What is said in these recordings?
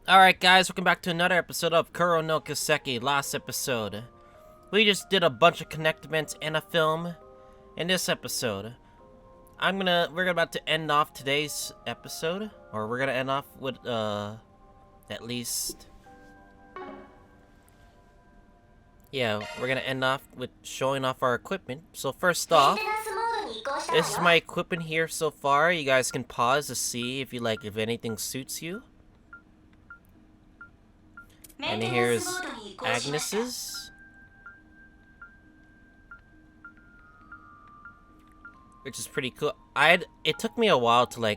Alright guys, welcome back to another episode of Kuro no Kiseki. Last episode, we just did a bunch of connectments and a film. In this episode, we're about to end off today's episode, or we're gonna end off with at least, yeah, we're gonna end off with showing off our equipment. So first off, this is my equipment here so far. You guys can pause to see if if anything suits you. And here's Agnes's, which is pretty cool. It took me a while to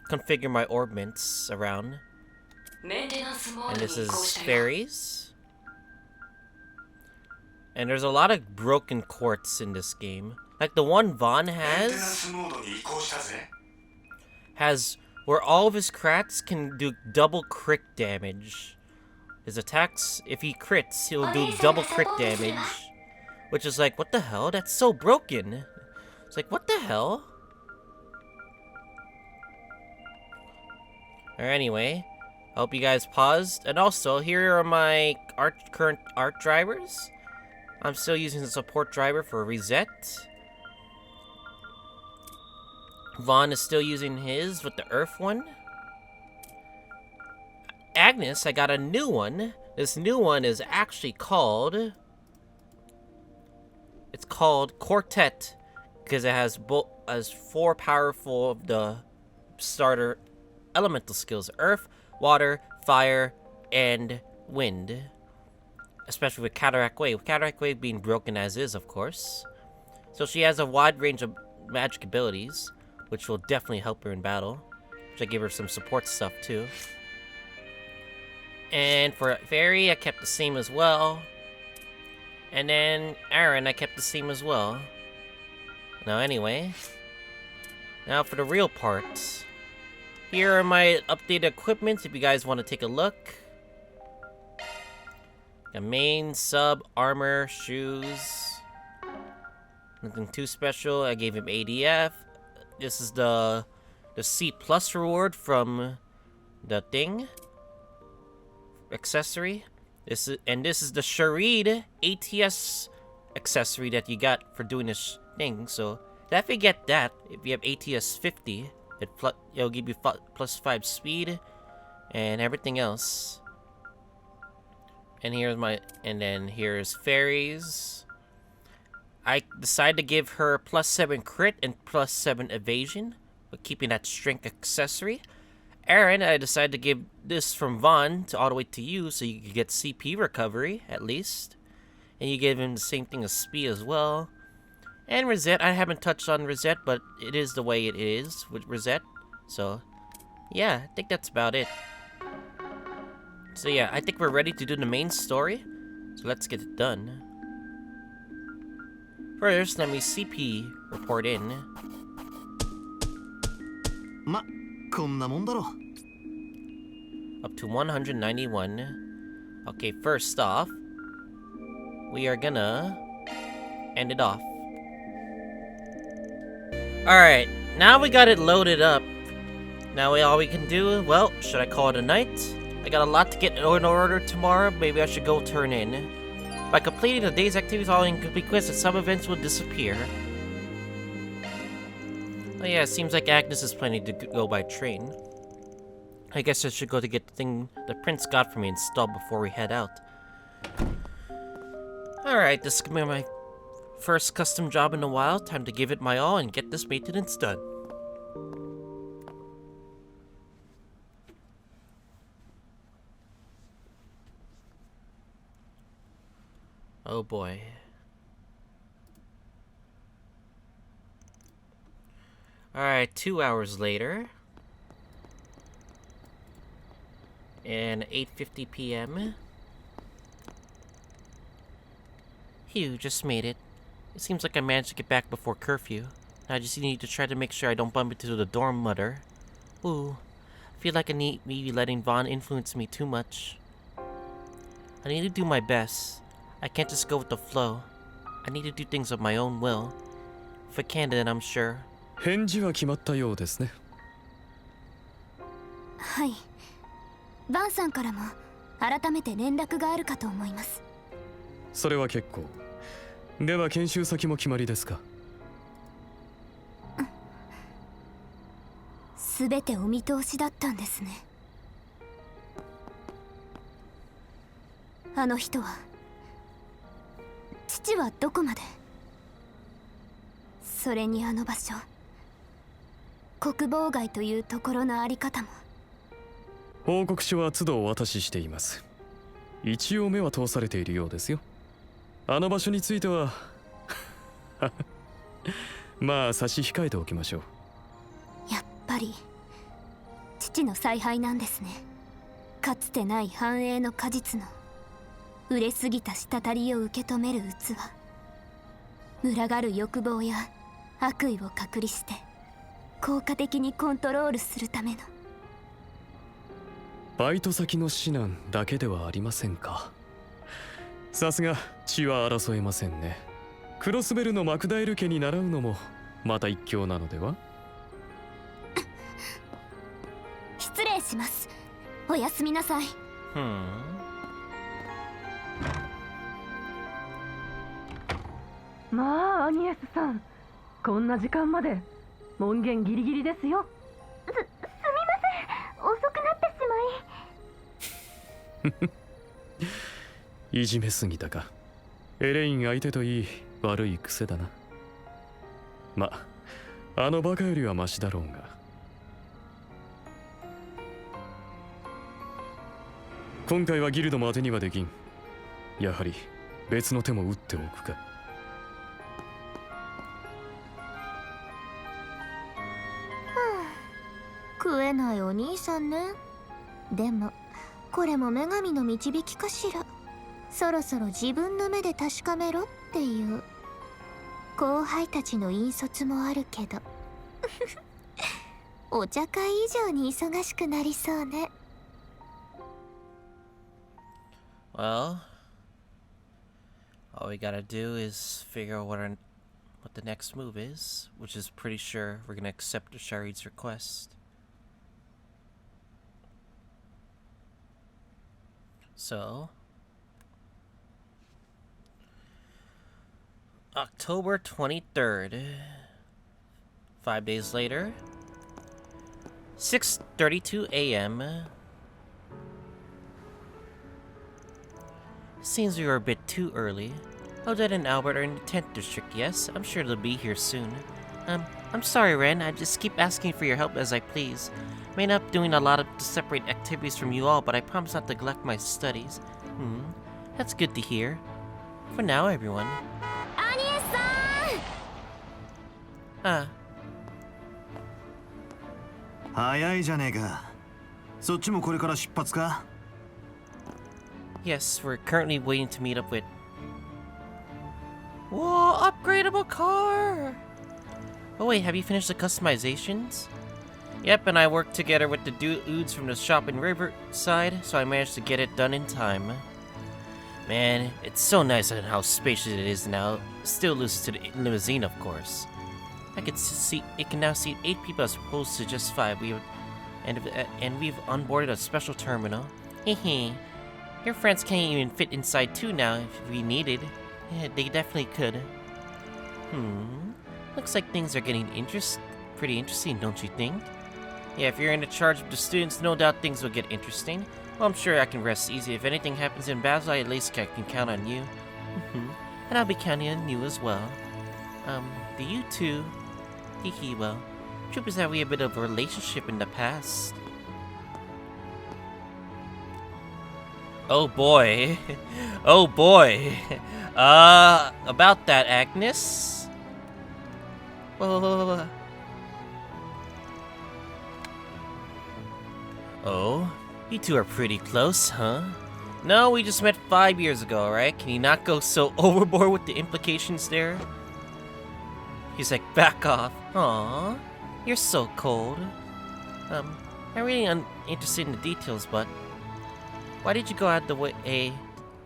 configure my orbments around. And this is fairies. And there's a lot of broken quartz in this game. Like the one Vaughn has where all of his crats can do double crit damage. His attacks, if he crits, he'll do double crit damage. Which is like, what the hell? That's so broken. It's like, what the hell? Or anyway, I hope you guys paused. And also, here are my current art drivers. I'm still using the support driver for reset. Vaughn is still using his with the earth one. Agnes, I got a new one. This new one is actually called... It's called Quartet, because it has four powerful of the starter elemental skills: Earth, Water, Fire, and Wind. Especially with Cataract Wave. Cataract Wave being broken as is, of course. So she has a wide range of magic abilities, which will definitely help her in battle. Which I give her some support stuff too. And for Fairy, I kept the same as well. And then Aaron, I kept the same as well. Now anyway, now for the real parts. Here are my updated equipment if you guys want to take a look. The main, sub, armor, shoes. Nothing too special. I gave him ADF. This is the C+ reward from the thing. Accessory. This is the Sharid ATS accessory that you got for doing this thing. So definitely get that if you have ATS 50. It'll give you +5 speed and everything else. And here's fairies. I decided to give her +7 crit and +7 evasion, but keeping that strength accessory. Aaron, I decided to give this from Vaughn all the way to you, so you could get CP recovery, at least. And you gave him the same thing as speed as well. And Rosette, I haven't touched on Rosette, but it is the way it is with Rosette. So, yeah, I think that's about it. So yeah, I think we're ready to do the main story. So let's get it done. First, let me CP report in. Up to 191. Okay, first off, we are gonna end it off. Alright, now we got it loaded up. Now all we can do, well, should I call it a night? I got a lot to get in order tomorrow. Maybe I should go turn in. By completing the day's activities following complete quests, some events will disappear. Oh yeah, it seems like Agnes is planning to go by train. I guess I should go to get the thing the prince got for me installed before we head out. Alright, this is gonna be my first custom job in a while. Time to give it my all and get this maintenance done. Oh boy. Alright, 2 hours later. And 8:50 p.m. Phew, just made it. It seems like I managed to get back before curfew. Now I just need to try to make sure I don't bump into the dorm mother. Ooh, I feel like I need maybe letting Vaughn influence me too much. I need to do my best. I can't just go with the flow. I need to do things of my own will. If I can, then I'm sure. 返事は決まったようですね。はい。ヴァンさんからも改めて連絡があるかと思います。それは結構。では研修先も決まりですか？すべてお見通しだったんですね。あの人は、父はどこまで、それにあの場所、国防外というところのあり方も。報告書は都度お渡ししています。一応目は通されているようですよ。あの場所についてはまあ差し控えておきましょう。やっぱり父の采配なんですね。かつてない繁栄の果実の熟れすぎた滴りを受け止める器、群がる欲望や悪意を隔離して効果的にコントロールするための。バイト先の指南だけではありませんか。さすが血は争えませんね。クロスベルのマクダエル家に習うのもまた一興なのでは？失礼します。おやすみなさい。まあアニエスさん、こんな時間まで門限ギリギリですよ。すみません、遅くなってしまい。いじめすぎたか。エレイン相手といい悪い癖だな。ま、あのバカよりはマシだろうが。今回はギルドも当てにはできん。やはり別の手も打っておくか。食えないお兄さんね。でもこれも女神の導きかしら。そろそろ自分の目で確かめろっていう後輩たちの引率もあるけどお茶会以上に忙しくなりそうね。Well, all we gotta do is figure out what the next move is, which is pretty sure we're gonna accept Sharid's request. So, October 23rd, 5 days later, 6:32 a.m. Seems we were a bit too early. Odette and Albert are in the 10th district, yes? I'm sure they'll be here soon. I'm sorry, Ren. I just keep asking for your help as I please. May not be doing a lot of separate activities from you all, but I promise not to neglect my studies. That's good to hear. For now, everyone. Ah. 早いじゃねえか。そっちもこれから出発か? Yes, we're currently waiting to meet up with... Whoa, upgradable car! Oh wait, have you finished the customizations? Yep, and I worked together with the dudes from the shop in Riverside, so I managed to get it done in time. Man, it's so nice and how spacious it is now. Still loses to the limousine, of course. It can now seat 8 people as opposed to just 5. We've onboarded a special terminal. Hehe. Your friends can't even fit inside too now if we needed. Yeah, they definitely could. Looks like things are getting pretty interesting, don't you think? Yeah, if you're in charge of the students, no doubt things will get interesting. Well, I'm sure I can rest easy. If anything happens in Basel, at least I can count on you. And I'll be counting on you as well. Do you two? Hehe, well, truth is that we had a bit of a relationship in the past. Oh boy. Oh boy. About that, Agnes? Whoa. Oh, you two are pretty close, huh? No, we just met 5 years ago, right? Can you not go so overboard with the implications there? He's like, back off. Aww, you're so cold. I'm really uninterested in the details, but why did you go out the way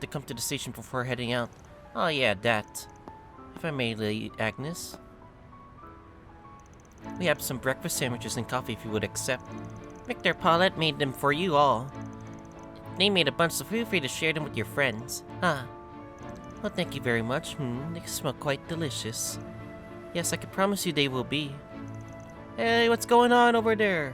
to come to the station before heading out? Oh yeah, that. If I may, Lady Agnes. We have some breakfast sandwiches and coffee if you would accept. Victor Paulette made them for you all. They made a bunch, so feel free to share them with your friends. Huh. Well, thank you very much. They smell quite delicious. Yes, I can promise you they will be. Hey, what's going on over there?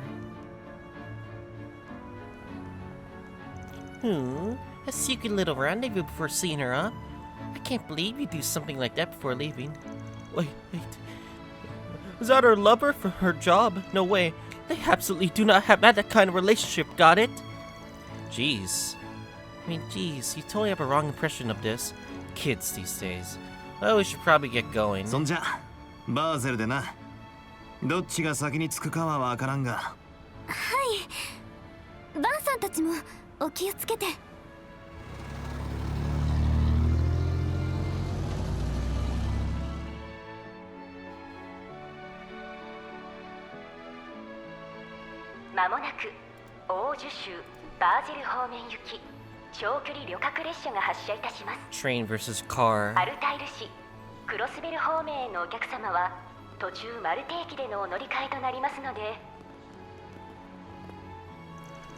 A secret little rendezvous before seeing her off? I can't believe you do something like that before leaving. Wait. Is that her lover for her job? No way. They absolutely do not have that kind of relationship, got it? Jeez. Jeez, you totally have a wrong impression of this. Kids these days. Oh, we should probably get going. そんじゃ、バーゼルでな。どっちが先に着くかはわからんが。はい。バンさんたちもお気をつけて。まもなく欧州州バーゼル方面行き長距離旅客列車が発車いたします。 Train versus car. アルタイル市クロスベル方面へのお客様は途中マルテ駅でのお乗り換えとなりますので。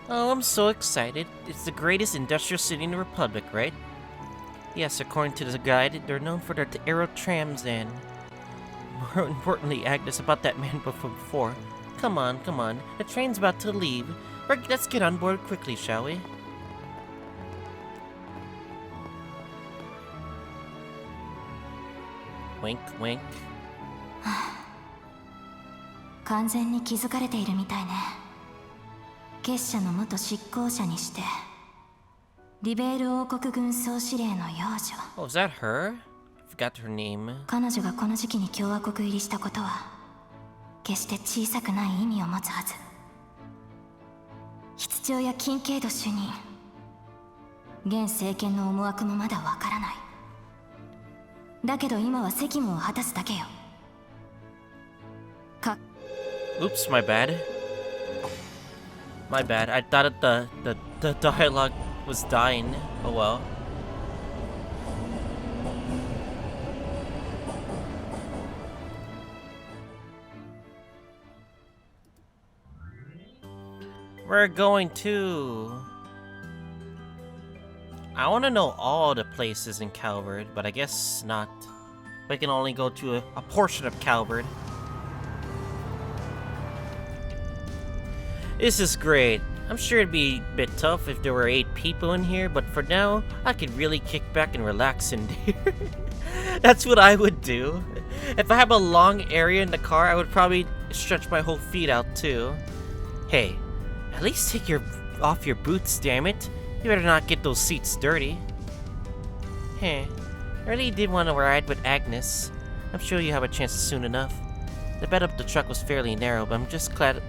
Oh, I'm so excited. It's the greatest industrial city in the Republic, right? Yes, according to the guide, they're known for their aero trams and... More importantly, Agnes, about that man before. Come on. The train's about to leave. Let's get on board quickly, shall we? Wink, wink. 完全に気づかれているみたいね。結社の元執行者にしてリベール王国軍総司令の幼女。 Oh, is that her? I forgot her name. 彼女がこの時期に共和国入りしたことは決して小さくない意味を持つはず。室長や近景度主任、現政権の思惑もまだわからない。だけど今は責務を果たすだけよ。Oops, my bad. My bad. I thought the dialogue was dying. Oh well. We're going to... I want to know all the places in Calvard, but I guess not. We can only go to a portion of Calvard. This is great. I'm sure it'd be a bit tough if there were 8 people in here, but for now, I could really kick back and relax in here. That's what I would do. If I have a long area in the car, I would probably stretch my whole feet out too. Hey, at least take off your boots, damn it. You better not get those seats dirty. Hey, I really did want to ride with Agnes. I'm sure you have a chance soon enough. The bed up the truck was fairly narrow, but I'm just glad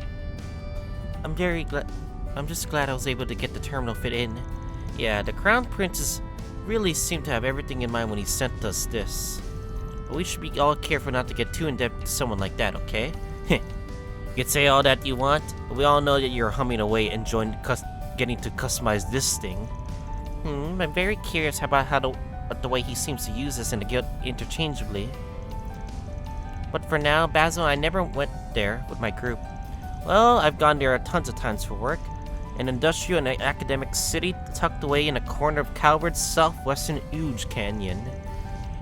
I was able to get the terminal fit in. Yeah, the Crown Prince really seemed to have everything in mind when he sent us this. But we should be all careful not to get too in-depth to someone like that, okay? You can say all that you want, but we all know that you're humming away enjoying getting to customize this thing. I'm very curious about the way he seems to use this and to get interchangeably. But for now, Basel, I never went there with my group. Well, I've gone there tons of times for work. An industrial and academic city tucked away in a corner of Calvard's southwestern Huge Canyon.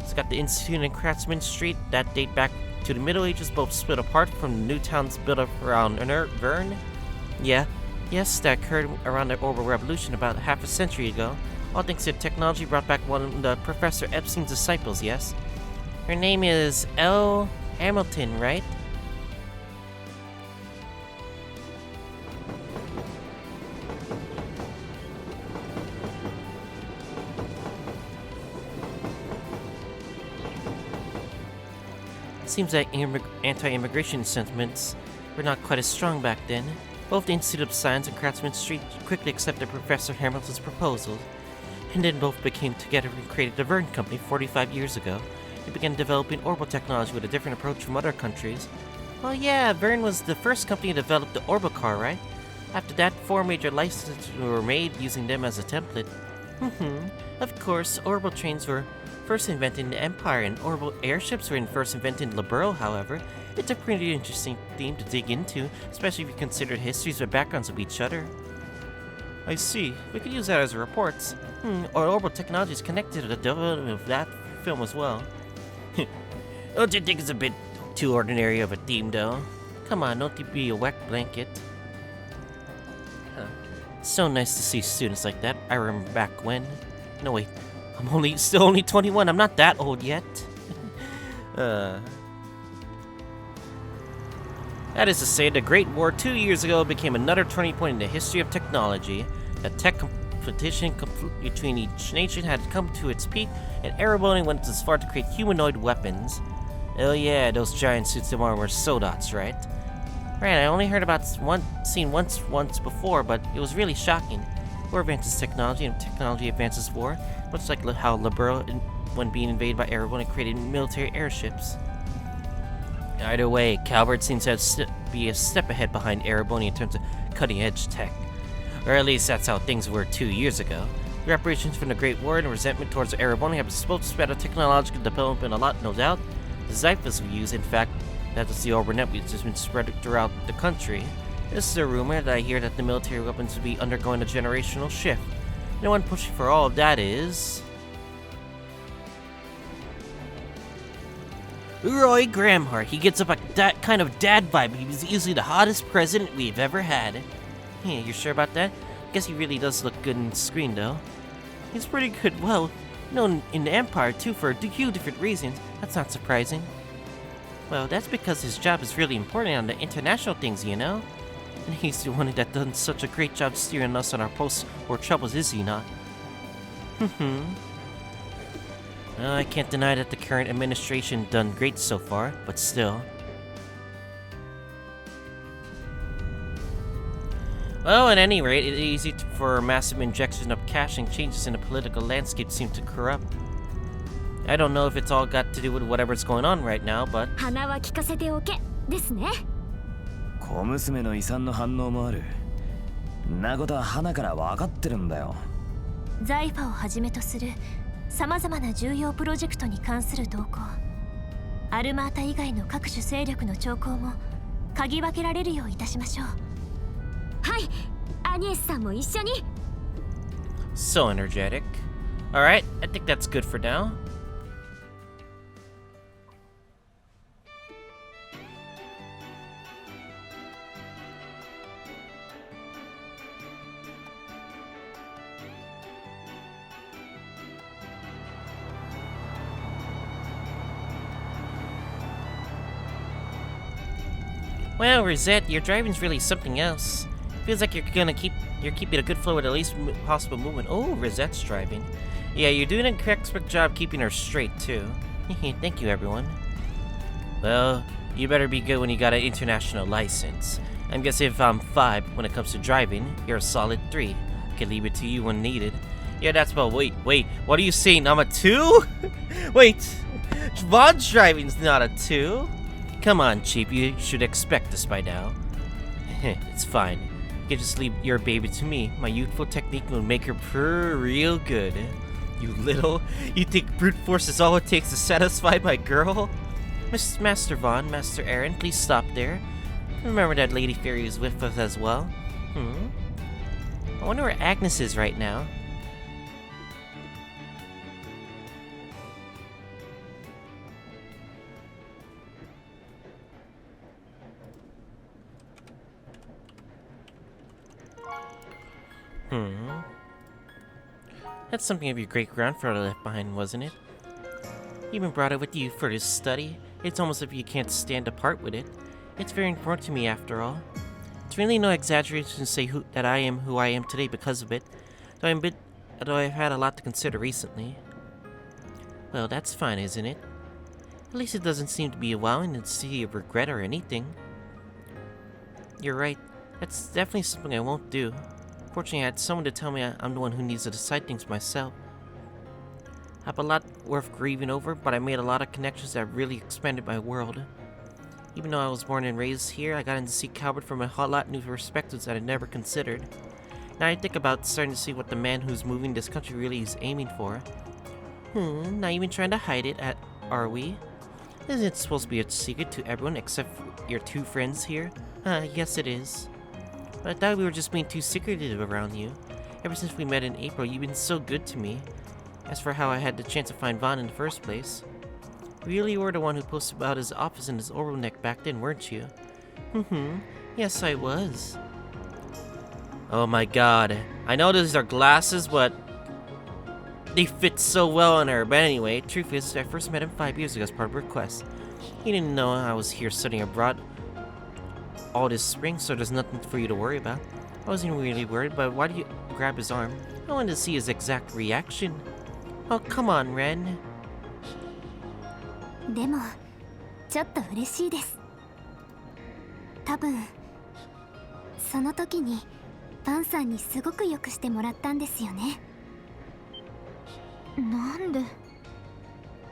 It's got the Institute and Craftsman Street that date back to the Middle Ages, both split apart from the new towns built up around Vern. Yes, that occurred around the Orbital Revolution about half a century ago. All thanks to technology brought back one of the Professor Epstein's disciples, yes? Her name is L. Hamilton, right? Seems like anti-immigration sentiments were not quite as strong back then. Both the Institute of Science and Craftsman Street quickly accepted Professor Hamilton's proposal, and then both became together and created the Vern Company 45 years ago. They began developing orbital technology with a different approach from other countries. Well, yeah, Vern was the first company to develop the Orbicar, right? After that, 4 major licenses were made using them as a template. Of course, orbital trains were first invented in the Empire, and orbital airships were first invented in Liberal, however. It's a pretty interesting theme to dig into, especially if you consider the histories or backgrounds of each other. I see. We could use that as reports. Or orbital technology is connected to the development of that film as well. Don't you think it's a bit too ordinary of a theme, though? Come on, don't you be a wet blanket. Huh. It's so nice to see students like that. I remember back when... No, wait. I'm still only 21. I'm not that old yet. That is to say, the Great War 2 years ago became another turning point in the history of technology. The tech competition between each nation had come to its peak, and Araboni went as far to create humanoid weapons. Oh yeah, those giant suits of armor were Sodots, right? Right, I only heard about seen once before, but it was really shocking. War advances technology, and technology advances war, much like how Liberal, when being invaded by Araboni, created military airships. Either way, Calvert seems to be a step ahead behind Araboni in terms of cutting-edge tech. Or at least that's how things were 2 years ago. Reparations from the Great War and resentment towards Araboni have both sped up technological development a lot, no doubt. The Zyphus we use, in fact, that is the Orbinet which has been spread throughout the country. This is a rumor that I hear that the military weapons will be undergoing a generational shift. No one pushing for all of that is... Roy Gramhart. He gets up that kind of dad vibe. He was easily the hottest president we've ever had. Yeah, you sure about that? Guess he really does look good on screen, though. He's pretty good, well, known in the Empire, too, for a few different reasons. That's not surprising. Well, that's because his job is really important on the international things, you know? And he's the one that done such a great job steering us on our post-war troubles, is he not? I can't deny that the current administration done great so far, but still. Well, at any rate, it's easy for a massive injection of cash and changes in the political landscape seem to corrupt. I don't know if it's all got to do with whatever's going on right now, but... 鼻は聞かせておけですね。小娘の遺産の反応もある。んなことは花から分かってるんだよ。ザイファをはじめとするさまざまな重要プロジェクトに関する動向、アルマータ以外の各種勢力の兆候も嗅ぎ分けられるよういたしましょう。はい、アニエスさんも一緒に。So energetic. Alright, I think that's good for now. Well, Rosette, your driving's really something else. Feels like you're keeping a good flow with the least possible movement. Oh, Rosette's driving. Yeah, you're doing an expert job keeping her straight, too. Thank you, everyone. Well, you better be good when you got an international license. I'm guessing if I'm 5 when it comes to driving, you're a solid 3. I can leave it to you when needed. Yeah, that's about... Wait, what are you saying? I'm a 2? Wait, Vaughn's driving's not a 2. Come on, Chief, you should expect this by now. It's fine. You can just leave your baby to me. My youthful technique will make her purr real good. You think brute force is all it takes to satisfy my girl? Master Vaughn, Master Aaron, please stop there. Remember that Lady Fairy is with us as well. I wonder where Agnes is right now. That's something of your great-grandfather left behind, wasn't it? You even brought it with you for his study. It's almost as if you can't stand to part with it. It's very important to me, after all. It's really no exaggeration to say that I am who I am today because of it, though I've had a lot to consider recently. Well, that's fine, isn't it? At least it doesn't seem to be a wowing to see of regret or anything. You're right. That's definitely something I won't do. Fortunately, I had someone to tell me I'm the one who needs to decide things myself. I have a lot worth grieving over, but I made a lot of connections that really expanded my world. Even though I was born and raised here, I got in to see Calvert from a whole lot new perspectives that I never considered. Now I think about starting to see what the man who's moving this country really is aiming for. Not even trying to hide it, are we? Isn't it supposed to be a secret to everyone except for your 2 friends here? Yes it is. But I thought we were just being too secretive around you. Ever since we met in April, you've been so good to me. As for how I had the chance to find Vaughn in the first place, really were the one who posted about his office in his oral neck back then, weren't you? Yes, I was. Oh my god. I know these are glasses, but they fit so well on her. But anyway, truth is, I first met him 5 years ago as part of a request. He didn't know I was here studying abroad all this spring, so there's nothing for you to worry about. I wasn't really worried, but why do you grab his arm? I wanted to see his exact reaction. Oh, come on, Ren. でもちょっと嬉しいです。多分その時にヴァンさんにすごくよくしてもらったんですよね。なんで？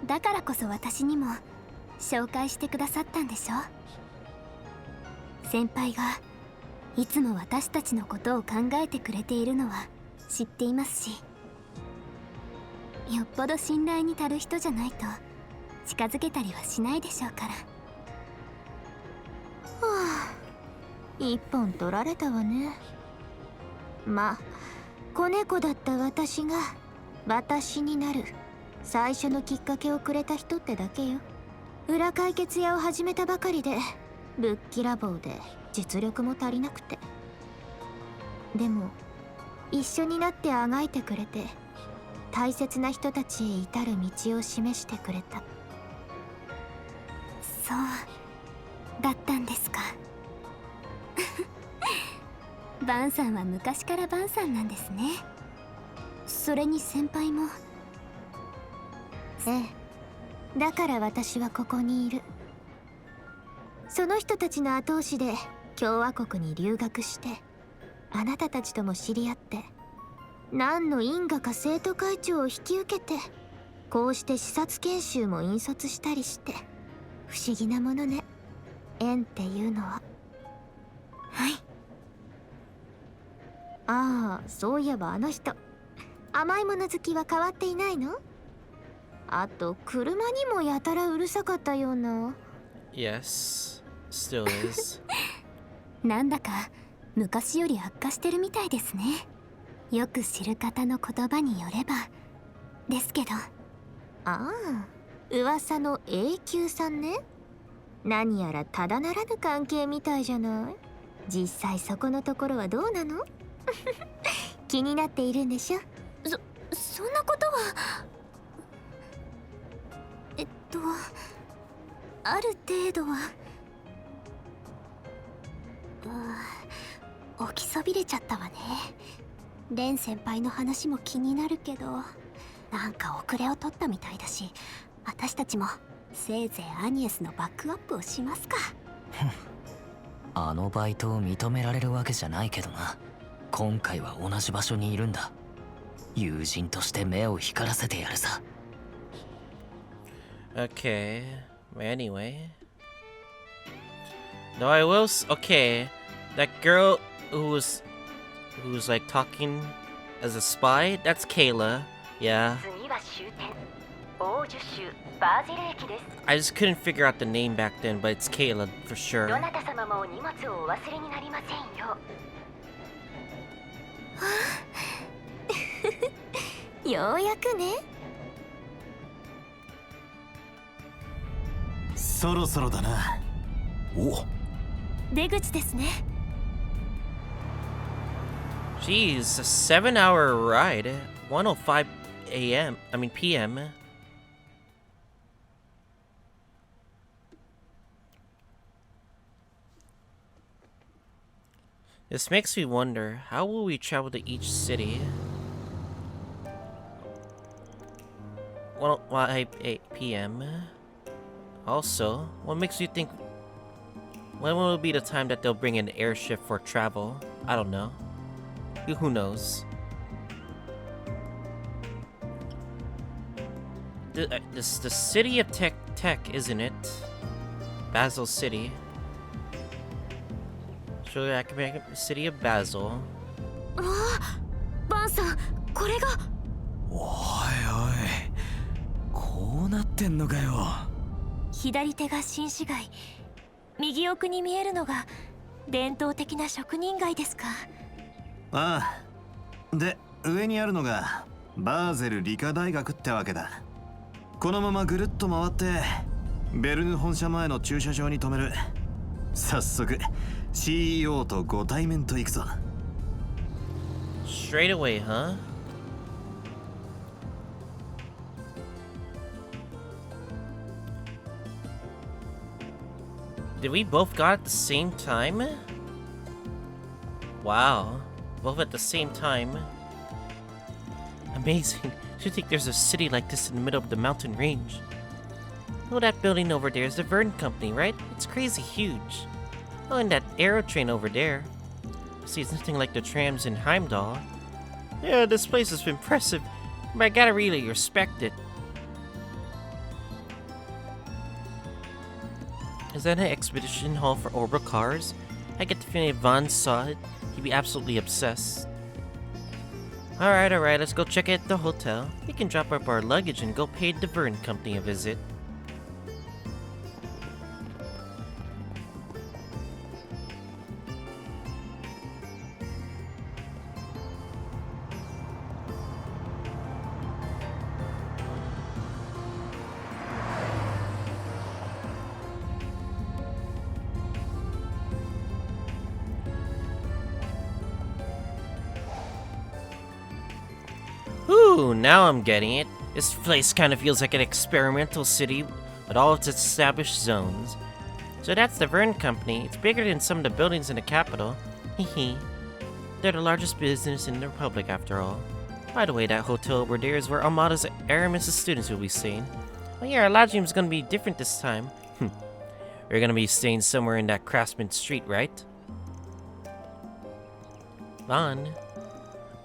だからこそ私にも紹介してくださったんでしょ。先輩がいつも私たちのことを考えてくれているのは知っていますし、よっぽど信頼に足る人じゃないと近づけたりはしないでしょうから。はあ、一本取られたわね。まあ子猫だった私が私になる最初のきっかけをくれた人ってだけよ。裏解決屋を始めたばかりでぶっきらぼうで実力も足りなくて、でも一緒になってあがいてくれて大切な人たちへ至る道を示してくれた。そうだったんですか。バンさんは昔からバンさんなんですね。それに先輩も。ええ、だから私はここにいる。その人たちの後押しで共和国に留学してあなたたちとも知り合って、何の因果か生徒会長を引き受けて、こうして視察研修も引率したりして、不思議なものね、縁っていうのは。はい。ああ、そういえばあの人甘いもの好きは変わっていないの？あと車にもやたらうるさかったような。 Yes, still is. なんだか昔より悪化してるみたいですね。よく知る方の言葉によればですけど。ああ、噂の永久さんね。何やらただならぬ関係みたいじゃない。実際そこのところはどうなの？気になっているんでしょ。そんなことは。ある程度は。置きそびれちゃったわね。レン先輩の話も気になるけど、なんか遅れを取ったみたいだし、私たちもせいぜいアニエスのバックアップをしますか。あのバイトを認められるわけじゃないけどな。今回は同じ場所にいるんだ。友人として目を光らせてやるさ。Okay, anyway. No, I will. Okay, that girl who's like talking as a spy. That's Kayla. Yeah. I just couldn't figure out the name back then, but it's Kayla for sure. ようやくね。そろそろだな。お、出口ですね。Jeez, a 7-hour ride. 1:05 a.m. I mean p.m. This makes me wonder, how will we travel to each city? 1:08 p.m. Also, what makes you think, when will be the time that they'll bring an airship for travel? I don't know. Who knows? The city of Tech, isn't it? Basel City. Surely I can make it the city of Basel. バンさん、これが。おいおい、こうなってんのかよ。左手が新市街、右奥に見えるのが伝統的な職人街ですか。ああ、で、上にあるのがバーゼル理科大学ってわけだ。このままぐるっと回ってベルヌ本社前の駐車場に止める。早速 CEO とご対面と行くぞ。 Straight away, huh? Did we both got at the same time? Wow. Both at the same time. Amazing. Should think there's a city like this in the middle of the mountain range. Oh, that building over there is the Vern Company, right? It's crazy huge. Oh, and that aero train over there. See, it's nothing like the trams in Heimdall. Yeah, this place is impressive, but I gotta really respect it. Is that an expedition hall for orbital cars? I get the feeling if Vaughn saw it, he'd be absolutely obsessed. Alright, let's go check out the hotel. We can drop up our luggage and go pay the Vern Company a visit. Ooh, now I'm getting it. This place kind of feels like an experimental city with all its established zones. So that's the Vern Company. It's bigger than some of the buildings in the capital. Hehe. They're the largest business in the Republic after all. By the way, that hotel over there is where Armada's Aramis' students will be staying. Oh yeah, our lodging's gonna be different this time. We're gonna be staying somewhere in that Craftsman Street, right? Vaughn?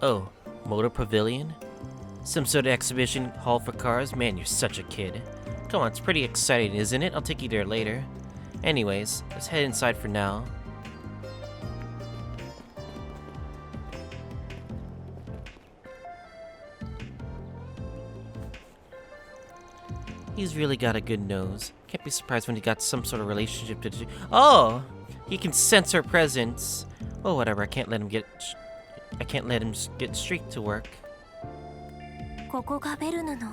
Oh, Motor Pavilion? Some sort of exhibition hall for cars? Man, you're such a kid. Come on, it's pretty exciting, isn't it? I'll take you there later. Anyways, let's head inside for now. He's really got a good nose. Can't be surprised when he got some sort of relationship to... Oh! He can sense her presence. Oh, whatever, I can't let him get straight to work. ここがベルヌの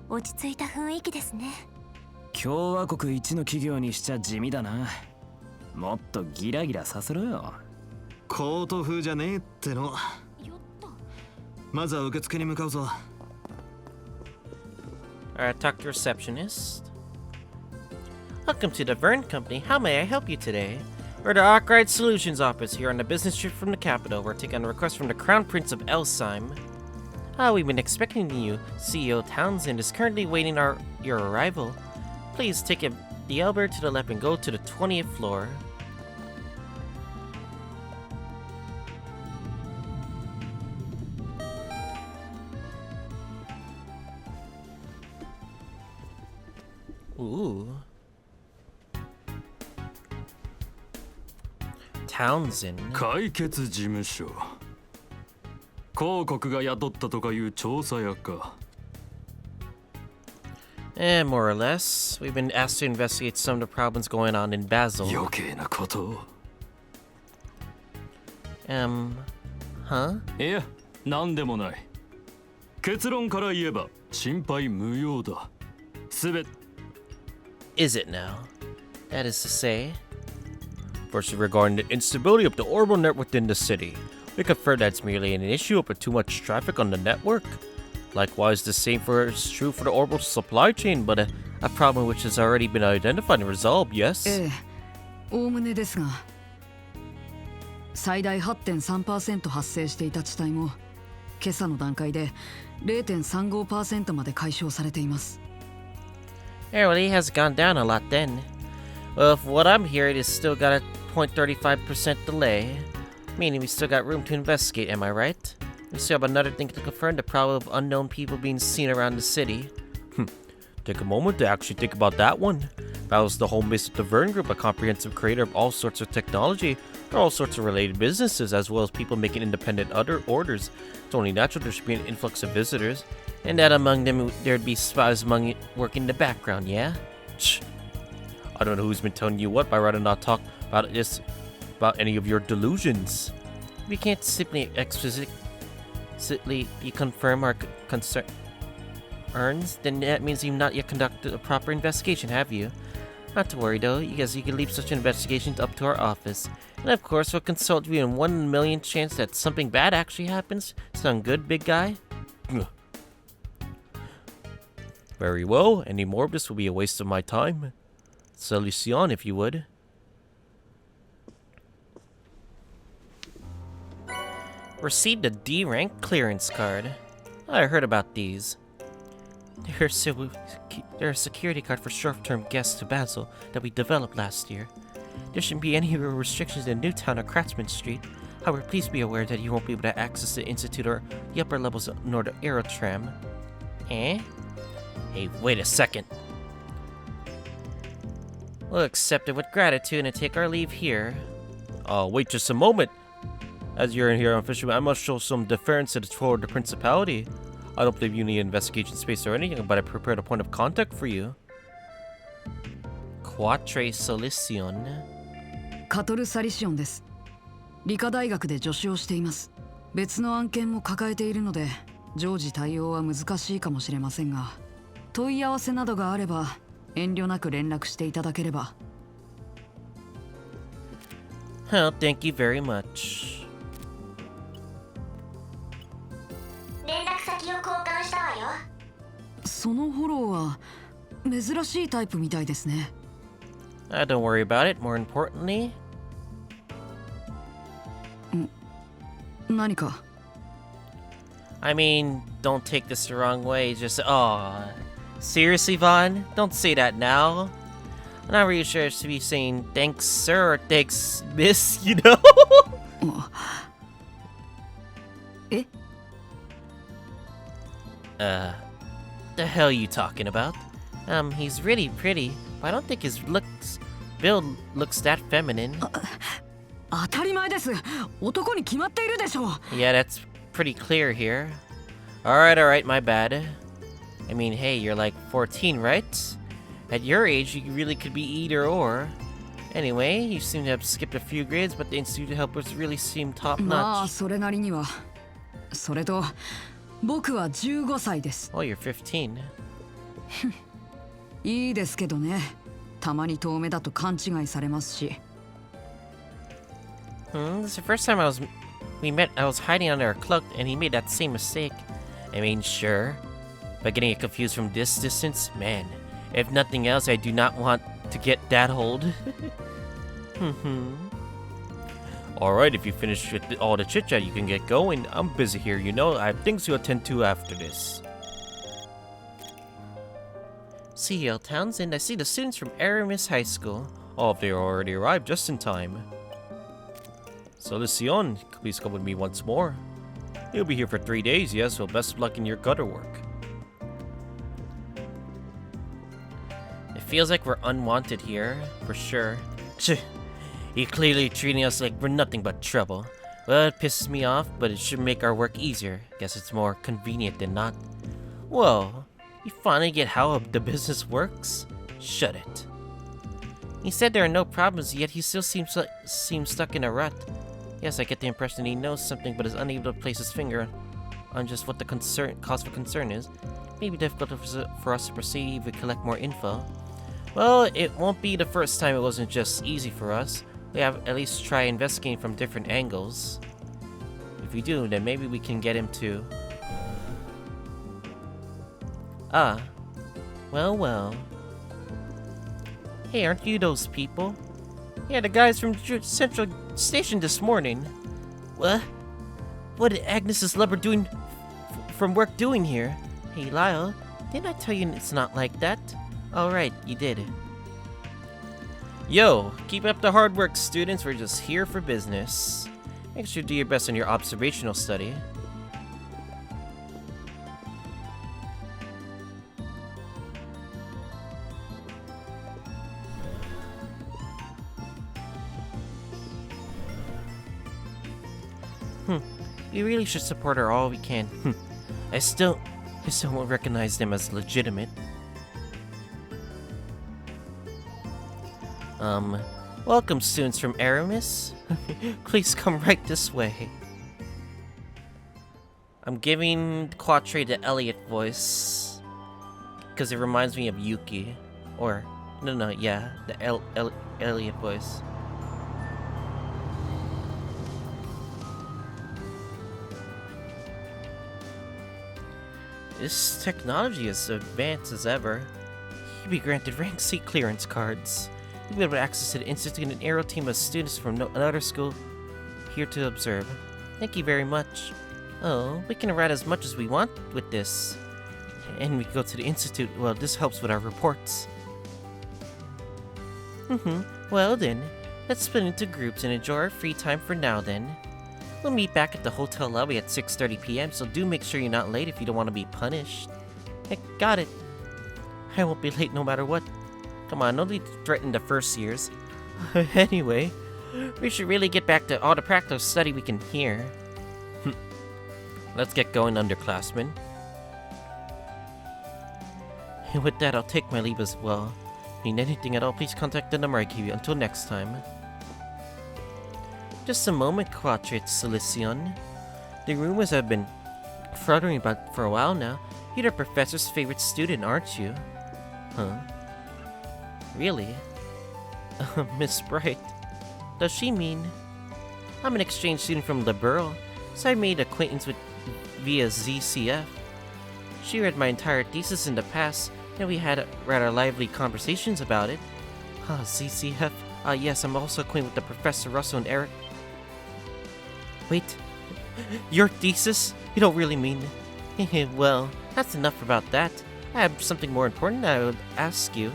落ち着いた雰囲気ですね。共和国一の企業にしちゃ地味だな。もっとギラギラさせろよ。コート風じゃねえっての。まずは受付に向かうぞ。Alright, talk to receptionist. Welcome to the Vern Company. How may I help you today? We're the Arkwright Solutions office here on the business trip from the capital. We're taking a request from the Crown Prince of Elsheim. We've been expecting you. CEO Townsend is currently waiting your arrival. Please take the elevator to the left and go to the 20th floor. Ooh. Townsend. 解決事務所。広告が雇ったとかいう調査屋か。More or less. We've been asked to investigate some of the problems going on in Basel. 余計なことを。Huh? いや、なんでもない。結論から言えば心配無用だ。すべ。Is it now? That is to say. Firstly, regarding the instability of the orbital network within the city, we confirm that it's merely an issue of too much traffic on the network. Likewise, the same is true for the orbital supply chain, but a problem which has already been identified and resolved, yes? おおむねですが、最大 8.3% 発生していた地帯も今朝の段階で 0.35% まで解消されています。Yeah, well, it has gone down a lot then. Well, from what I'm hearing, it's still got a 0.35% delay, meaning we still got room to investigate, am I right? We still have another thing to confirm, the problem of unknown people being seen around the city. Take a moment to actually think about that one. That was the whole miss of the Vern Group, a comprehensive creator of all sorts of technology. There are all sorts of related businesses, as well as people making independent other orders. It's only natural there should be an influx of visitors, and that among them there'd be spies working in the background, yeah? Shh. I don't know who's been telling you what, but I'd rather not talk about any of your delusions. We can't simply explicitly confirm our concerns, then that means you've not yet conducted a proper investigation, have you? Not to worry though, because you can leave such an investigation up to our office. And of course, we'll consult you in 1 million chance that something bad actually happens. Sound good, big guy? Very well, any more of this will be a waste of my time. Salision, if you would. Received a D rank clearance card. I heard about these. They're a security card for short-term guests to Basel that we developed last year. There shouldn't be any restrictions in Newtown or Kratzman Street. However, please be aware that you won't be able to access the Institute or the upper levels nor the Aerotram. Eh? Hey, wait a second. We'll accept it with gratitude and take our leave here. Oh, wait just a moment. As you're in here on Fisherman, I must show some deference toward the Principality. I don't believe you need investigation space or anything, but I prepared a point of contact for you. Quatre Salision. カトルサリシオンです。理科大学で助手をしています。別の案件も抱えているので、常時対応は難しいかもしれませんが、問い合わせなどがあれば遠慮なく連絡していただければ。Well, thank you very much. 連絡先を交換したわよ。そのフォローは珍しいタイプみたいですね。Don't worry about it. More importantly, 何か I mean, don't take this the wrong way. Just, seriously, Vaughn? Don't say that now. I'm not really sure to be saying thanks, sir, or thanks, miss, you know? Eh? The hell are you talking about? He's really pretty, but I don't think his build looks that feminine. 当たり前です。男に決まっているでしょう。 Yeah, that's pretty clear here. Alright, my bad. I mean, hey, you're like 14, right? At your age, you really could be either or. Anyway, you seem to have skipped a few grades, but the institute helpers really seem top まあ notch. それなりには。それと僕は15歳です。 Oh, you're 15. いいですけどね。たまに遠目だと勘違いされますし。This is the first time we met, I was hiding under a cloak, and he made that same mistake. I mean, sure. But getting it confused from this distance? Man, if nothing else, I do not want to get that hold. Alright, if you finish with all the chit-chat, you can get going. I'm busy here, you know. I have things to attend to after this. C.L. Townsend, I see the students from Aramis High School. Oh, they already arrived just in time. Salision, please come with me once more. You'll be here for 3 days, yes, so best of luck in your gutter work. It feels like we're unwanted here, for sure. You're clearly treating us like we're nothing but trouble. Well, it pisses me off, but it should make our work easier. Guess it's more convenient than not. Whoa, you finally get how the business works? Shut it. He said there are no problems, yet he still seems stuck in a rut. Yes, I get the impression he knows something but is unable to place his finger on just what the cause for concern is. It may be difficult for us to proceed if we collect more info. Well, it won't be the first time it wasn't just easy for us. We have at least try investigating from different angles. If we do, then maybe we can get him to... Ah. Well. Hey, aren't you those people? Yeah, the guys from Central Station this morning. What? What did Agnes's lover doing from work doing here? Hey, Lyle, didn't I tell you it's not like that? Alright, you did. Yo, keep up the hard work, students. We're just here for business. Make sure to do your best on your observational study. We really should support her all we can. I still won't recognize them as legitimate. Welcome, students from Aramis. Please come right this way. I'm giving Quatre the Elliot voice because it reminds me of Yuki. Or, no, yeah, the Elliot voice. This technology is as advanced as ever. You'll be granted rank C clearance cards. You'll be able to access to the Institute and an aerial team of students from another school here to observe. Thank you very much. Oh, we can write as much as we want with this. And we can go to the Institute. Well, this helps with our reports. Well then, let's split into groups and enjoy our free time for now then. We'll meet back at the hotel lobby at 6:30 p.m., so do make sure you're not late if you don't want to be punished. Heck, got it. I won't be late no matter what. Come on, don't be threatened the first years. Anyway, we should really get back to all the practical study we can hear. Let's get going, underclassmen. And with that, I'll take my leave as well. Need anything at all, please contact the number I gave you. Until next time. Just a moment, Quatre Salision. The rumors have been fluttering about for a while now. You're the professor's favorite student, aren't you? Huh? Really? Miss Bright. Does she mean? I'm an exchange student from Liberal, so I made acquaintance with via ZCF. She read my entire thesis in the past, and we had rather lively conversations about it. ZCF? Yes, I'm also acquainted with the Professor Russell and Eric. Wait, your thesis? You don't really mean... Well, that's enough about that. I have something more important that I would ask you.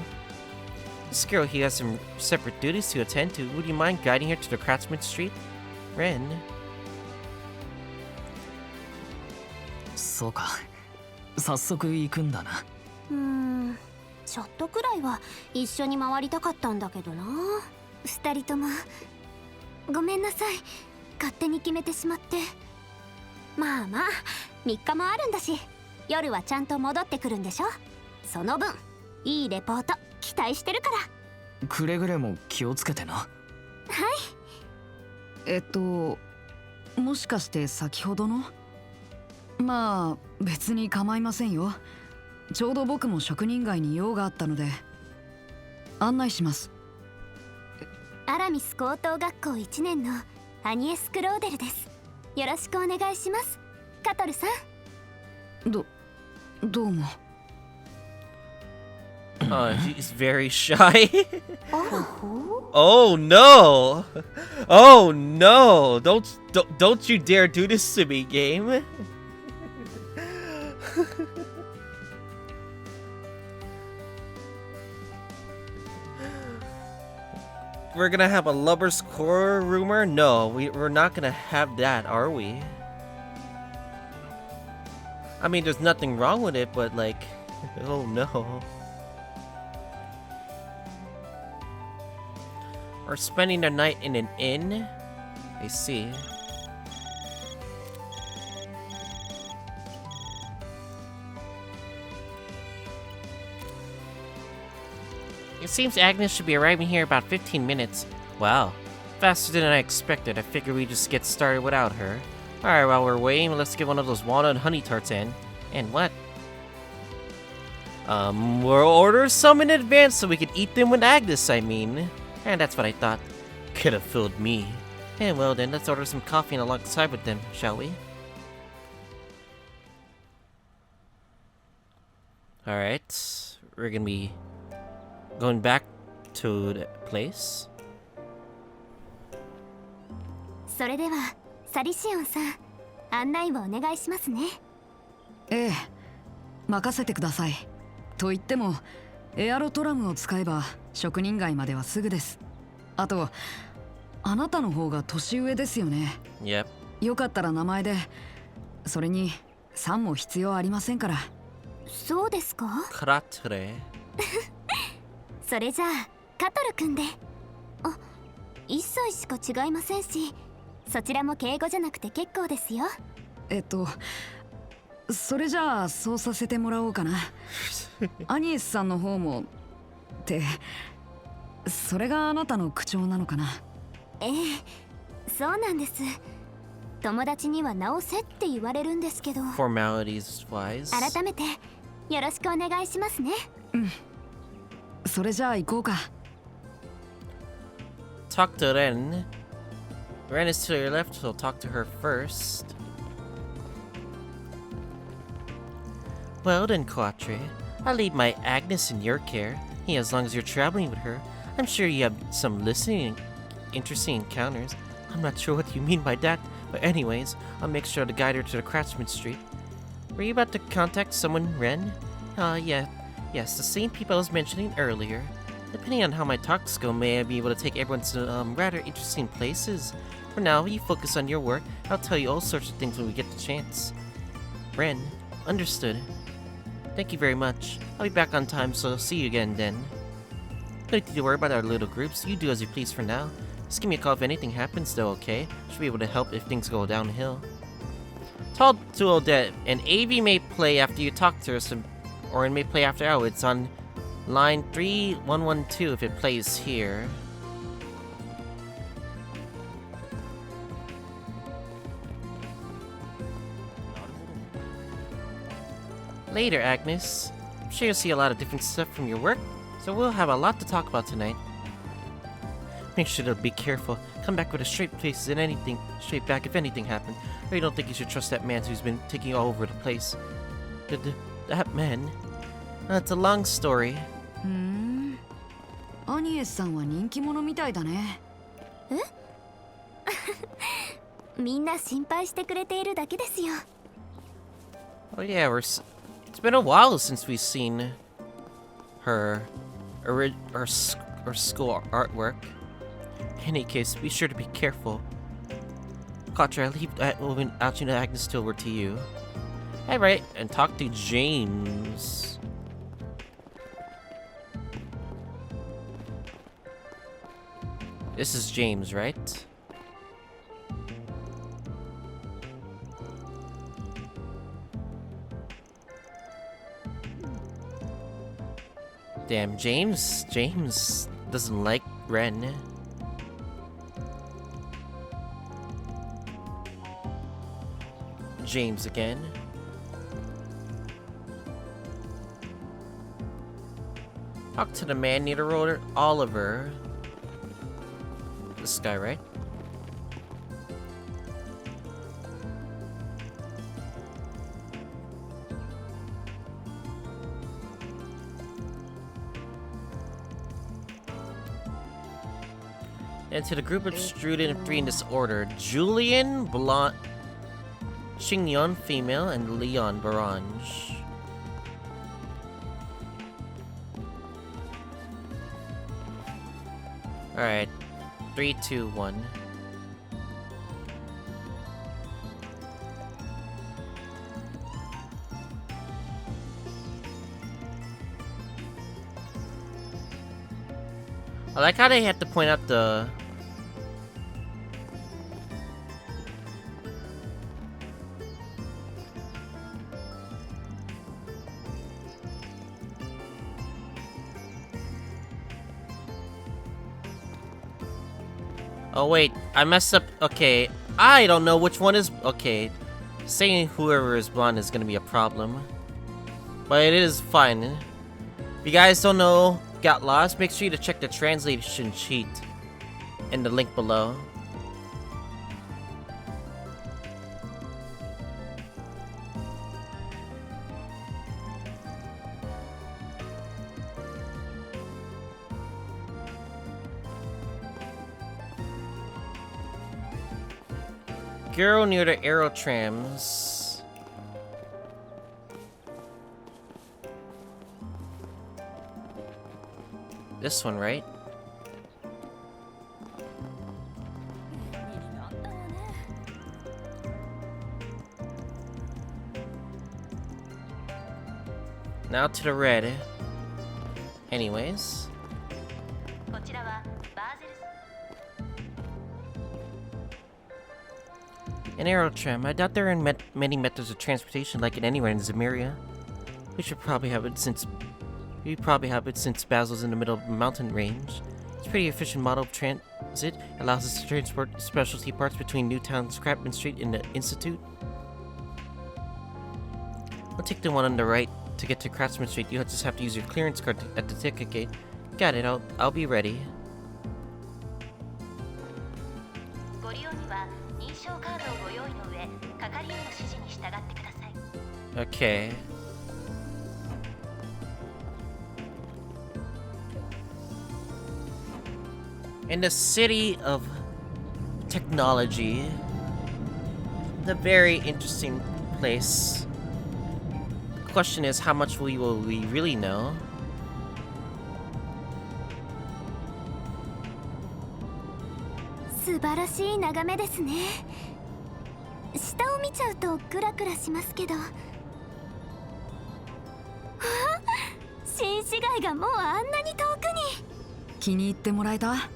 This girl here has some separate duties to attend to. Would you mind guiding her to the Craftsman Street? Renne. そうか。早速行くんだな。ちょっとくらいは一緒に回りたかったんだけどな。二人ともごめんなさい。勝手に決めてしまって。まあまあ、3日もあるんだし、夜はちゃんと戻ってくるんでしょ。その分、いいレポート期待してるから。くれぐれも気をつけてな。はい。もしかして先ほどの？まあ別に構いませんよ。ちょうど僕も職人街に用があったので案内します。アラミス高等学校1年のアニエス・クローデルです。よろしくお願いします、カトルさん。どうも。He's very shy. Oh no! Oh no! Don't you dare do this to me, game. We're gonna have a lover's quarrel rumor? No, we're not gonna have that, are we? I mean, there's nothing wrong with it, but like, oh no. Or spending the night in an inn? I see. It seems Agnes should be arriving here about 15 minutes. Wow, faster than I expected. I figured we'd just get started without her. Alright, while we're waiting, let's get one of those walnut honey tarts in. And what? We'll order some in advance so we can eat them with Agnes, I mean. And that's what I thought. Could have fooled me. And well then, let's order some coffee alongside with them, shall we? Alright, we're gonna be going back to the place. それではサリシオンさん、案内をお願いしますね。ええ、任せてください。と言ってもエアロトラムを使えば職人街まではすぐです。あとあなたの方が年上ですよね。Yep. よかったら名前で。それにさんも必要ありませんから。そうですか？カラトレ。それじゃあカトル君で。あ、1歳しか違いませんし、そちらも敬語じゃなくて結構ですよ。それじゃあそうさせてもらおうかな。アニエスさんの方もってそれがあなたの口調なのかな。ええ、そうなんです。友達には直せって言われるんですけど、 Formalities wise. 改めてよろしくお願いしますね。それじゃあ行こうか。 Talk to Ren. Ren is to your left, so talk to her first. Well then, Quatre, I'll leave my Agnes in your care. Yeah, as long as you're traveling with her, I'm sure you have some interesting encounters. I'm not sure what you mean by that, but anyways, I'll make sure to guide her to the Craftsman Street. Were you about to contact someone, Ren? Yes, the same people I was mentioning earlier. Depending on how my talks go, may I be able to take everyone to rather interesting places. For now, you focus on your work. I'll tell you all sorts of things when we get the chance. Ren, understood. Thank you very much. I'll be back on time, so see you again then. No need to worry about our little groups. You do as you please for now. Just give me a call if anything happens, though, okay? Should be able to help if things go downhill. Told to Odette, and AV may play after you talk to her, or it may play after hour. It's on line 3112 if it plays here. Later, Agnes. I'm sure you'll see a lot of different stuff from your work, so we'll have a lot to talk about tonight. Make sure to be careful. Come back with a straight face and anything, straight back if anything happened. Or you don't think you should trust that man who's been taking you all over the place. That man? It's a long story. アニエスさんは人気者みたいだね。みんな心配してくれているだけですよ。 Oh yeah, it's been a while since we've seen her school artwork. In any case, be sure to be careful. Quatre, I'll leave that moving out to Agnes till we're to you. Alright, and talk to James. This is James, right? Damn, James doesn't like Ren. James again. Talk to the man near the road, Oliver. This guy, right? And to the group of student 3 in this order: Julian, Blonde, Xingyon, female, and Leon, Barange. Alright. 3, 2, 1. I like how they had to point out the... Oh wait, I messed up. Okay, I don't know which one is... Okay, saying whoever is blonde is gonna be a problem. But it is fine. If you guys don't know, got lost, make sure you to check the translation sheet in the link below. Girl near the aero trams. This one, right? Now to the red. Anyways. An aero tram. I doubt there are many methods of transportation like it anywhere in Zemeria. We probably have it since Basel's in the middle of a mountain range. It's a pretty efficient model of transit. Allows us to transport specialty parts between Newtown Scrapman Street and the Institute. I'll take the one on the right to get to Craftsman Street. You just have to use your clearance card at the ticket gate. Got it. I'll be ready. Okay. In the city of technology, the very interesting place. The question is, how much will we really know? Subarashi nagame desu ne. 下を見ちゃうとグラグラしますけど。新市街がもうあんなに遠くに。気に入ってもらえた？はい、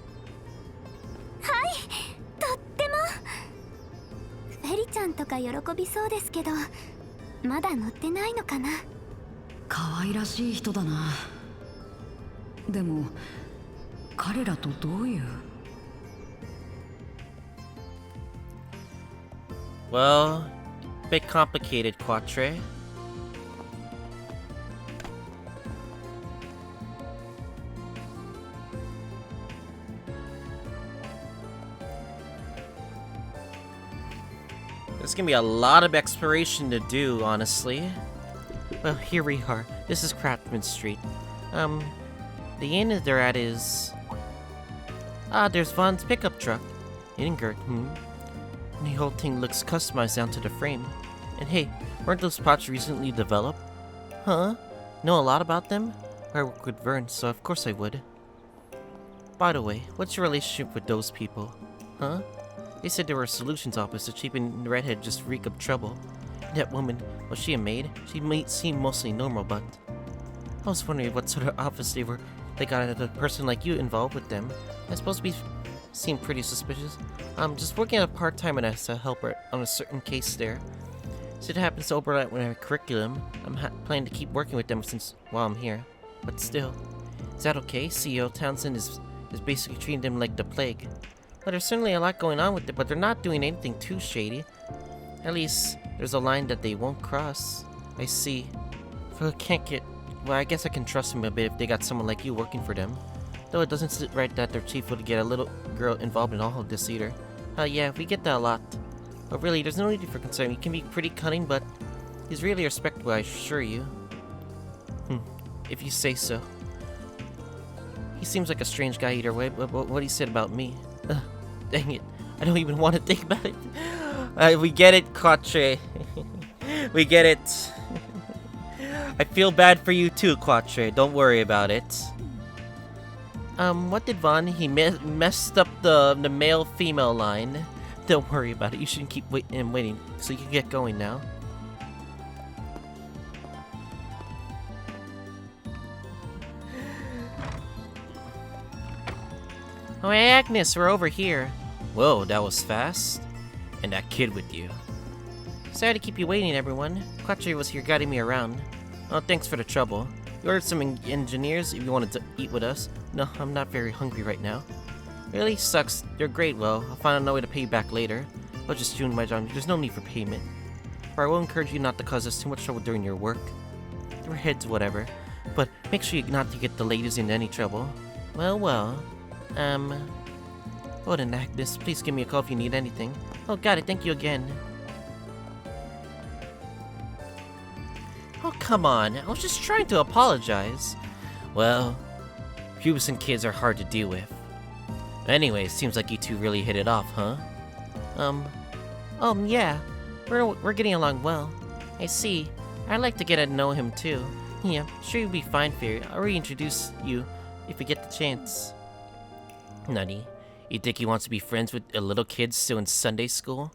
とっても。フェリちゃんとか喜びそうですけど、まだ乗ってないのかな。可愛らしい人だな。でも彼らとどういう？ Well, bit complicated, Quatre. There's gonna be a lot of exploration to do, honestly. Well, here we are. This is Craftsman Street. The inn they're at is... Ah, there's Von's pickup truck. Ingert, And the whole thing looks customized down to the frame. And hey, weren't those pots recently developed? Huh? Know a lot about them? I work with Vern, so of course I would. By the way, what's your relationship with those people? Huh? They said they were a solutions office, so Cheap and Redhead just reek of trouble. That woman, was she a maid? She might seem mostly normal, but... I was wondering what sort of office they got a person like you involved with them. I suppose we seem pretty suspicious. I'm just working at a part-time as a helper on a certain case there. So it happens to overlap with my curriculum. I'm planning to keep working with them while I'm here. But still, is that okay? CEO Townsend is basically treating them like the plague. Well, there's certainly a lot going on with it, but they're not doing anything too shady. At least, there's a line that they won't cross. I see. Well, I guess I can trust them a bit if they got someone like you working for them. Though it doesn't sit right that their chief would get a little girl involved in all of this either. Yeah, we get that a lot. But really, there's no need for concern. He can be pretty cunning, but he's really respectable, I assure you. If you say so. He seems like a strange guy either way, but what he said about me. Dang it. I don't even want to think about it. We get it, Quatre. We get it. I feel bad for you too, Quatre. Don't worry about it. What did Von? He messed up the male-female line. Don't worry about it. You shouldn't keep waiting, so you can get going now. Oh, hey, Agnes, we're over here. Whoa, that was fast. And that kid with you. Sorry to keep you waiting, everyone. Quatre was here guiding me around. Oh, thanks for the trouble. You ordered some engineers if you wanted to eat with us. No, I'm not very hungry right now. Really sucks. You're great, well. I'll find a way to pay you back later. I'll just doing my job. There's no need for payment. Or I will encourage you not to cause us too much trouble during your work. Your heads, whatever. But make sure not to get the ladies into any trouble. Well. Oh, then, Agnes, please give me a call if you need anything. Oh, got it. Thank you again. Oh, come on. I was just trying to apologize. Well, pubescent kids are hard to deal with. Anyway, seems like you two really hit it off, huh? Yeah. We're getting along well. I see. I'd like to get to know him, too. Yeah, sure you'll be fine for you. I'll reintroduce you if we get the chance. Nutty. You think he wants to be friends with a little kid still in Sunday school?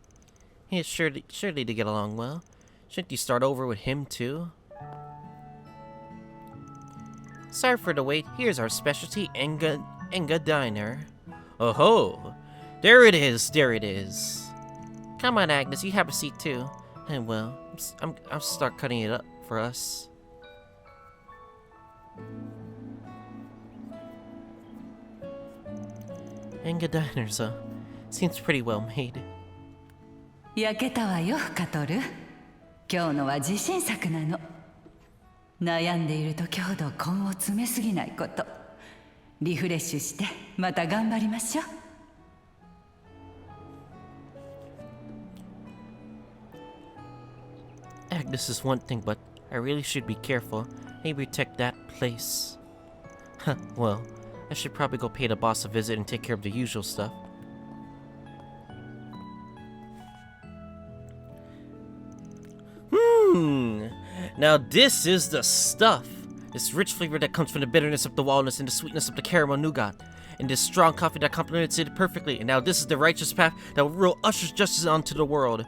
Yeah, surely to get along well. Shouldn't you start over with him, too? Sorry for the wait. Here's our specialty Enga Diner. Oh ho! There it is. Come on, Agnes, you have a seat too. And well, I'll start cutting it up for us. Manga diners, huh? Seems pretty well made. 焼けたわよカトル。今日のは自信作なの。悩んでいる時ほど根を詰めすぎないこと。リフレッシュしてまた頑張りましょう。Agnes is one thing, but I really should be careful. Maybe protect that place. Huh, well, I should probably go pay the boss a visit and take care of the usual stuff. Now this is the stuff. This rich flavor that comes from the bitterness of the walnuts and the sweetness of the caramel nougat. And this strong coffee that complements it perfectly. And now this is the righteous path that will roll ushers justice onto the world.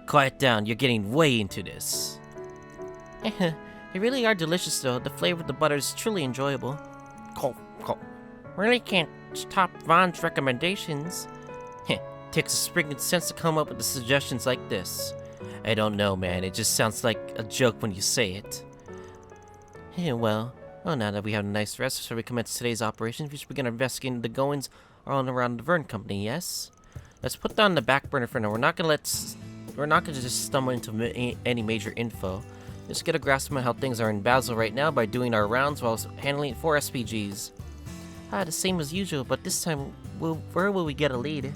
Quiet down, you're getting way into this. They really are delicious though. The flavor of the butter is truly enjoyable. Cool. Really can't top Von's recommendations. Takes a spring sense to come up with the suggestions like this. I don't know, man. It just sounds like a joke when you say it. Well, now that we have a nice rest, shall we commence today's operations? We should begin investigating the goings all around the Vern Company, yes? Let's put that on the back burner for now. We're not gonna just stumble into any major info. Just get a grasp on how things are in Basel right now by doing our rounds while handling 4 SPGs. The same as usual, but this time, where will we get a lead?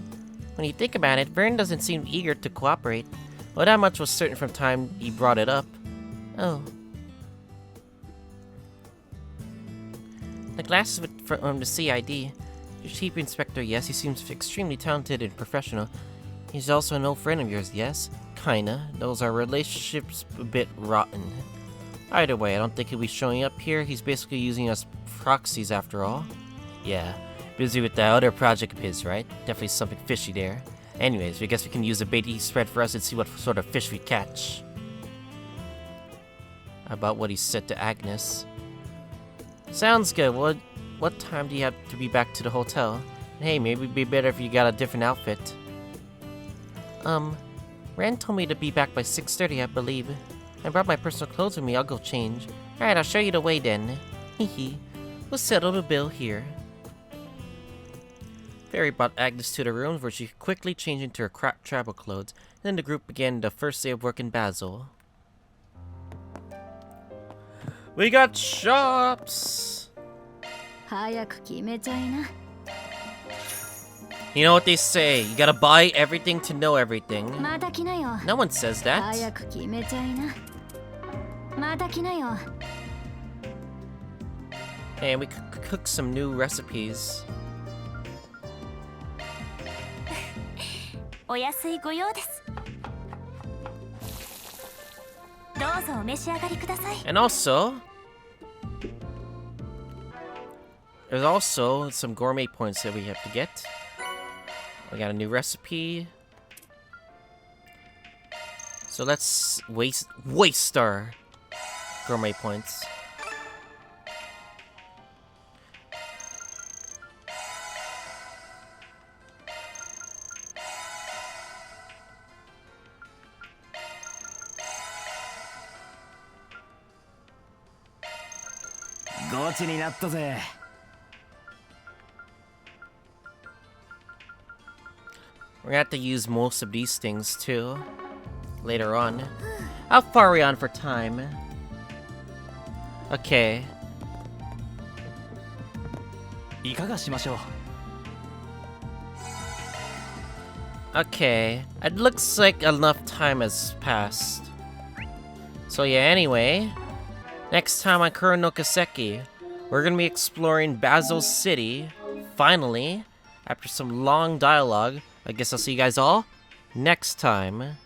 When you think about it, Vern doesn't seem eager to cooperate. Well, that much was certain from time he brought it up. Oh. The glasses from the CID. Your chief inspector, yes, he seems extremely talented and professional. He's also an old friend of yours, yes? Kinda. Those are relationships a bit rotten. Either way, I don't think he'll be showing up here. He's basically using us proxies after all. Yeah, busy with that other project of his, right? Definitely something fishy there. Anyways, I guess we can use the bait he spread for us and see what sort of fish we catch. About what he said to Agnes. Sounds good. What time do you have to be back to the hotel? Hey, maybe it'd be better if you got a different outfit. Renne told me to be back by 6:30, I believe. I brought my personal clothes with me. I'll go change. Alright, I'll show you the way then. Hehe. We'll settle the bill here. Fairy brought Agnes to the room where she quickly changed into her travel clothes. Then the group began the first day of work in Basel. We got shops! You know what they say, you gotta buy everything to know everything. No one says that. And we could cook some new recipes. お安いご用です。どうぞお召し上がりください。 And also, there's also some gourmet points that we have to get. We got a new recipe. So let's waste our gourmet points. We're gonna have to use most of these things too later on. How far are we on for time? Okay. Okay, it looks like enough time has passed. So yeah, anyway, next time on Kuro no Kiseki, we're gonna be exploring Basel City, finally, after some long dialogue. I guess I'll see you guys all next time.